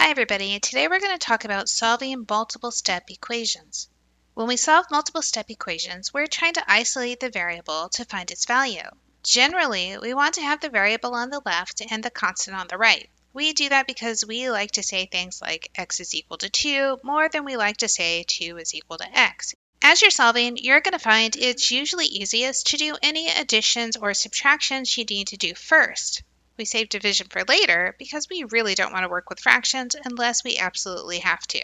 Hi everybody, today we're going to talk about solving multiple step equations. When we solve multiple step equations, we're trying to isolate the variable to find its value. Generally, we want to have the variable on the left and the constant on the right. We do that because we like to say things like x is equal to 2 more than we like to say 2 is equal to x. As you're solving, you're going to find it's usually easiest to do any additions or subtractions you need to do first. We save division for later because we really don't want to work with fractions unless we absolutely have to.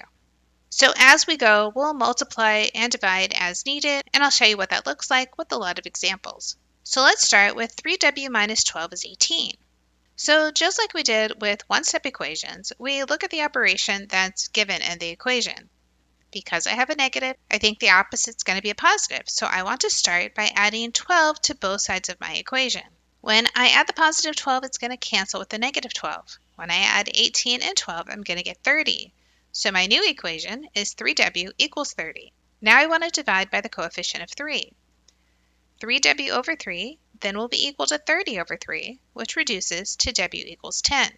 So as we go, we'll multiply and divide as needed, and I'll show you what that looks like with a lot of examples. So let's start with 3w minus 12 is 18. So just like we did with one-step equations, we look at the operation that's given in the equation. Because I have a negative, I think the opposite is going to be a positive, so I want to start by adding 12 to both sides of my equation. When I add the positive 12, it's going to cancel with the negative 12. When I add 18 and 12, I'm going to get 30. So my new equation is 3w equals 30. Now I want to divide by the coefficient of 3. 3w over 3 then will be equal to 30 over 3, which reduces to w equals 10.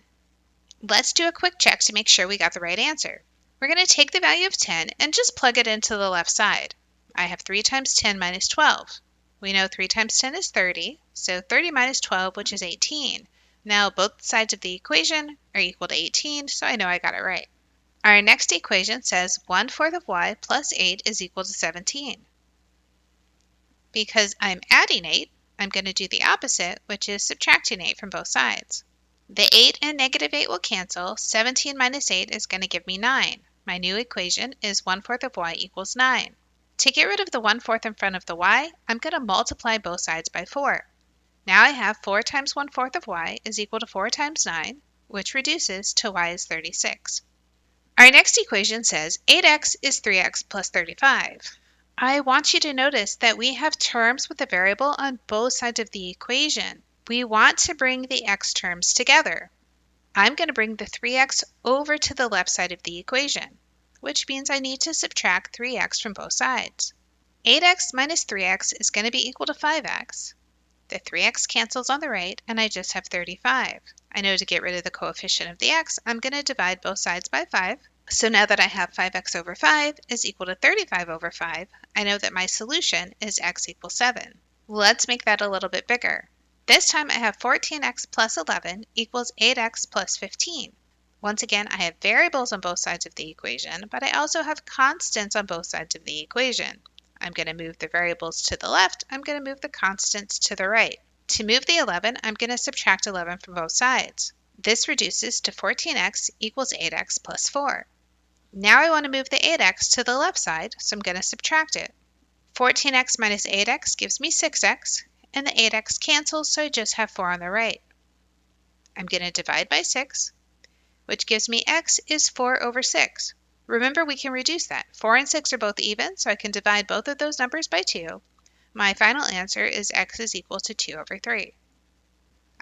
Let's do a quick check to make sure we got the right answer. We're going to take the value of 10 and just plug it into the left side. I have 3 times 10 minus 12. We know 3 times 10 is 30, so 30 minus 12, which is 18. Now both sides of the equation are equal to 18, so I know I got it right. Our next equation says 1/4 of y plus 8 is equal to 17. Because I'm adding 8, I'm going to do the opposite, which is subtracting 8 from both sides. The 8 and negative 8 will cancel. 17 minus 8 is going to give me 9. My new equation is 1/4 of y equals 9. To get rid of the 1/4 in front of the y, I'm going to multiply both sides by 4. Now I have 4 times 1/4 of y is equal to 4 times 9, which reduces to y is 36. Our next equation says 8x is 3x plus 35. I want you to notice that we have terms with the variable on both sides of the equation. We want to bring the x terms together. I'm going to bring the 3x over to the left side of the equation, which means I need to subtract 3x from both sides. 8x minus 3x is going to be equal to 5x. The 3x cancels on the right, and I just have 35. I know to get rid of the coefficient of the x, I'm going to divide both sides by 5. So now that I have 5x over 5 is equal to 35 over 5, I know that my solution is x equals 7. Let's make that a little bit bigger. This time I have 14x plus 11 equals 8x plus 15. Once again, I have variables on both sides of the equation, but I also have constants on both sides of the equation. I'm going to move the variables to the left, I'm going to move the constants to the right. To move the 11, I'm going to subtract 11 from both sides. This reduces to 14x equals 8x plus 4. Now I want to move the 8x to the left side, so I'm going to subtract it. 14x minus 8x gives me 6x, and the 8x cancels, so I just have 4 on the right. I'm going to divide by 6, which gives me x is 4 over 6. Remember, we can reduce that. 4 and 6 are both even, so I can divide both of those numbers by 2. My final answer is x is equal to 2 over 3.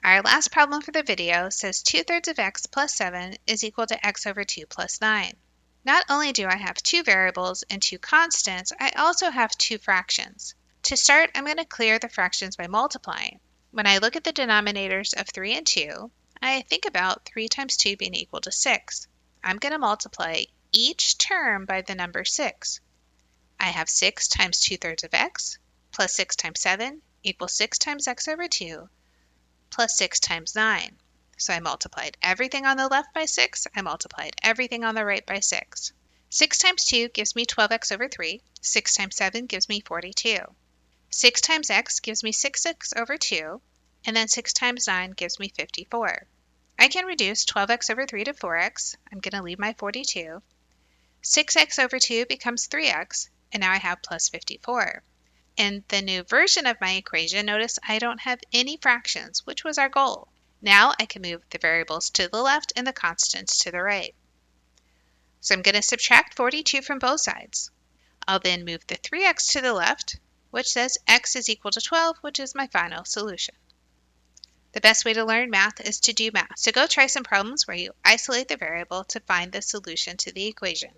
Our last problem for the video says 2/3 of x plus 7 is equal to x over 2 plus 9. Not only do I have two variables and two constants, I also have two fractions. To start, I'm going to clear the fractions by multiplying. When I look at the denominators of 3 and 2, I think about 3 times 2 being equal to 6. I'm going to multiply each term by the number 6. I have 6 times 2/3 of x plus 6 times 7 equals 6 times x over 2 plus 6 times 9. So I multiplied everything on the left by 6, I multiplied everything on the right by 6. 6 times 2 gives me 12x over 3, 6 times 7 gives me 42. 6 times x gives me 6x over 2, and then 6 times 9 gives me 54. I can reduce 12x over 3 to 4x, I'm going to leave my 42. 6x over 2 becomes 3x, and now I have plus 54. In the new version of my equation, notice I don't have any fractions, which was our goal. Now I can move the variables to the left and the constants to the right. So I'm going to subtract 42 from both sides. I'll then move the 3x to the left, which says x is equal to 12, which is my final solution. The best way to learn math is to do math. So go try some problems where you isolate the variable to find the solution to the equation.